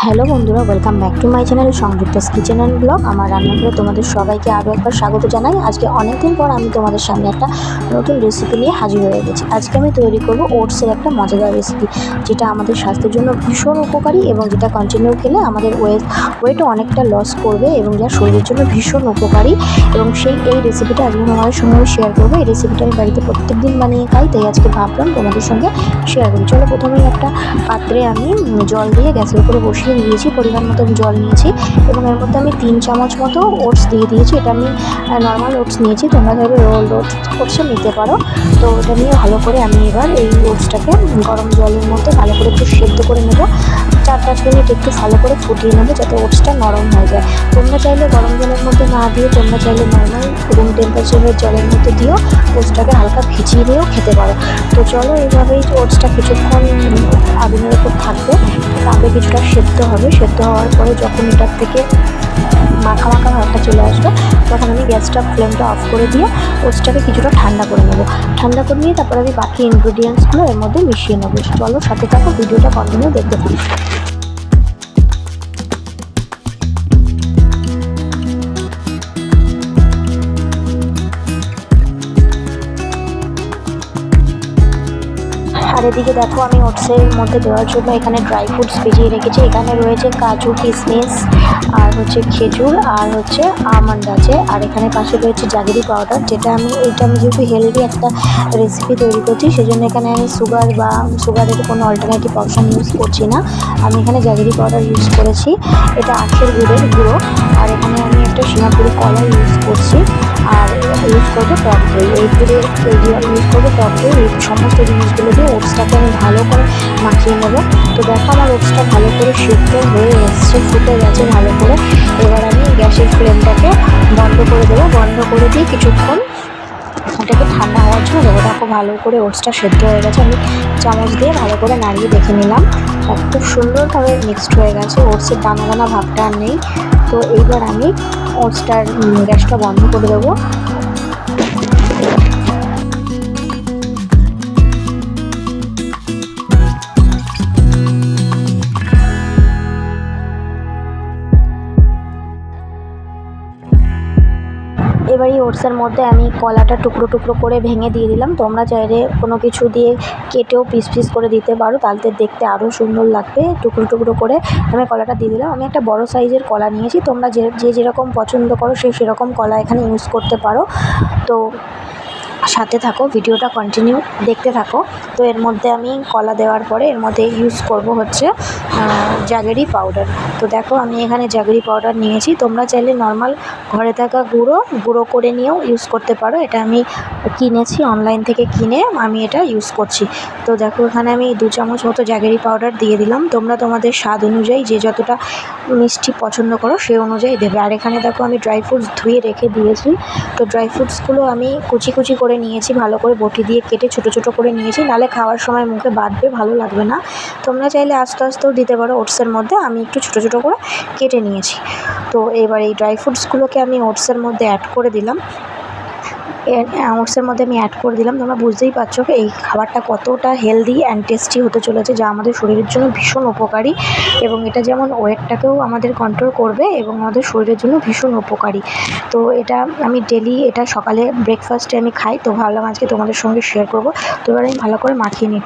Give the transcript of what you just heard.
Hello বন্ধুরা, welcome back to my channel Sanjukta's kitchen and blog. আমার রান্নাঘরে তোমাদের সবাইকে আরও একবার স্বাগত জানাই। আজকে অনেকদিন পর আমি তোমাদের সামনে একটা নতুন রেসিপি নিয়ে হাজির হয়ে গেছি। আজকে আমি তৈরি করব ওটসের একটা মজাদার রেসিপি, যেটা আমাদের স্বাস্থ্যের জন্য ভীষণ উপকারী এবং যেটা কন্টিনিউ খেলে আমাদের ওয়েটও অনেকটা লস করবে এবং যা শরীরের জন্য ভীষণ উপকারী। এবং এই রেসিপিটা আজকে তোমাদের সঙ্গে আমি শেয়ার করবো। এই রেসিপিটা আমি বাড়িতে প্রত্যেক দিন বানিয়ে খাই, তাই আজকে ভাবলাম তোমাদের সঙ্গে শেয়ার করি। চলো, প্রথমেই একটা পাত্রে আমি জল দিয়ে গ্যাসের উপরে বসিয়ে দিয়েছি। পরিমাণ মতন জল নিয়েছি এবং এর মধ্যে আমি 3 চামচ মতো ওটস দিয়ে দিয়েছি। এটা আমি নর্মাল ওটস নিয়েছি, তোমরা ধরো রোল্ড ওটসও নিতে পারো। তো এটা নিয়ে ভালো করে আমি এবার এই ওটসটাকে গরম জলের মধ্যে ভালো করে একটু সেদ্ধ করে নেব। 4-5 মিনিট একটু ভালো করে ফুটিয়ে নেবো, যাতে ওটসটা নরম হয়ে যায়। তোমরা চাইলে গরম জলের মধ্যে না দিয়ে তোমরা চাইলে নর্মাল রুম টেম্পারেচারের জলের মধ্যে দিয়েও ওটসটাকে হালকা ভিজিয়ে নিয়েও খেতে পারো। তো চলো, এইভাবেই ওটসটা কিছুক্ষণ আগুনের উপর থাকবে, তাতে কিছুটা সেদ্ধ হবে। সেদ্ধ হওয়ার পরে যখন এটার থেকে মাখা মাখা ভাবটা চলে আসবে, তখন আমি ফ্লেমটা অফ করে দিয়ে ওটসটাকে কিছুটা ঠান্ডা করে নেবো। ঠান্ডা করে নিয়ে তারপর আমি বাকি ইনগ্রিডিয়েন্টসগুলো এর মধ্যে মিশিয়ে নেবো। চলো, সাথে থাকো, ভিডিওটা কন্টিনিউ দেখতে থাকো। আর এদিকে দেখো, আমি ওটসের মধ্যে দেওয়ার জন্য এখানে ড্রাই ফ্রুটস ভিজিয়ে রেখেছি। এখানে রয়েছে কাজু, কিশমিশ, আর খেজুর, আর আমন্ড আছে। আর এখানে পাশে রয়েছে জাগেরি পাউডার, এটা আমি যেহেতু হেলদি একটা রেসিপি তৈরি করছি, সেজন্য এখানে আমি সুগারের কোনো অল্টারনেটিভ অপশান ইউজ করছি না। আমি এখানে জাগেরি পাউডার ইউজ করেছি, এটা আখের গুঁড়ো। আর এখানে আমি একটা সিঙ্গাপুরি কলা ইউজ করছি, আর ইউজ করবো টক দই। এই ইউজ করবো টক দই। এই সমস্ত জিনিসগুলো দিয়ে ওটসটাকে আমি ভালো করে মাখিয়ে নেবো। তো দেখো, আমার ওটসটা ভালো করে সিদ্ধ হয়ে এসছে, ফুটে গেছে ভালো করে। এবার আমি গ্যাসের ফ্লেমটাকে বন্ধ করে দেবো। বন্ধ করে দিয়ে কিছুক্ষণ এটাকে ঠান্ডা হওয়ার জন্য দেবো। দেখো, ভালো করে ওটসটা সেদ্ধ হয়ে গেছে। আমি চামচ দিয়ে ভালো করে নাড়িয়ে দেখে নিলাম, খুব সুন্দরভাবে মিক্সড হয়ে গেছে। ওটসের দানা দানা ভাবটা আর নেই। তো এইবার আমি ওটসটার গ্যাসটা বন্ধ করে দেবো। এবার এই ওটসের মধ্যে আমি কলাটা টুকরো টুকরো করে ভেঙে দিয়ে দিলাম। তোমরা চাইলে কোনো কিছু দিয়ে কেটেও পিস করে দিতে পারো, তাহলে দেখতে আরও সুন্দর লাগবে। টুকরো টুকরো করে আমি কলাটা দিয়ে দিলাম। আমি একটা বড় সাইজের কলা নিয়েছি, তোমরা যেরকম পছন্দ করো সেরকম কলা এখানে ইউজ করতে পারো। তো সাথে থাকো, ভিডিওটা কন্টিনিউ দেখতে থাকো। তো এর মধ্যে আমি কলা দেওয়ার পরে এর মধ্যে ইউজ করব জাগেরি পাউডার। তো দেখো, আমি এখানে জাগেরি পাউডার নিয়েছি। তোমরা চাইলে নর্মাল ঘরে থাকা গুঁড়ো করে নিয়েও ইউজ করতে পারো। এটা আমি কিনেছি, অনলাইন থেকে কিনে আমি এটা ইউজ করছি। তো দেখো, এখানে আমি 2 চামচ মতো জাগেরি পাউডার দিয়ে দিলাম। তোমরা তোমাদের স্বাদ অনুযায়ী যে যতটা মিষ্টি পছন্দ করো সেই অনুযায়ী দেবে। আর এখানে দেখো, আমি ড্রাই ফ্রুটস ধুয়ে রেখে দিয়েছি। তো ড্রাই ফ্রুটসগুলো আমি কুচি করে নিয়েছি, ভালো করে বটি দিয়ে কেটে ছোটো ছোটো করে নিয়েছি, নাহলে খাওয়ার সময় মুখে বাঁধবে, ভালো লাগবে না। তোমরা চাইলে আস্তে আস্তেও দিতে পারো ওটসের মধ্যে। আমি একটু ছোটো করে কেটে নিয়েছি। তো এবার এই ড্রাই ফ্রুটসগুলোকে আমি ওটসের মধ্যে অ্যাড করে দিলাম। ওটসের মধ্যে আমি অ্যাড করে দিলাম। তোমরা বুঝতেই পারছো এই খাবারটা কতটা হেলদি অ্যান্ড টেস্টি হতে চলেছে, যা আমাদের শরীরের জন্য ভীষণ উপকারী। এবং এটা যেমন ওয়েটটাকেও আমাদের কন্ট্রোল করবে এবং আমাদের শরীরের জন্য ভীষণ উপকারী। তো এটা আমি ডেলি সকালে ব্রেকফাস্টে আমি খাই, তো ভাবলাম আজকে তোমাদের সঙ্গে শেয়ার করব। তো এবার আমি ভালো করে মাখিয়ে নিই।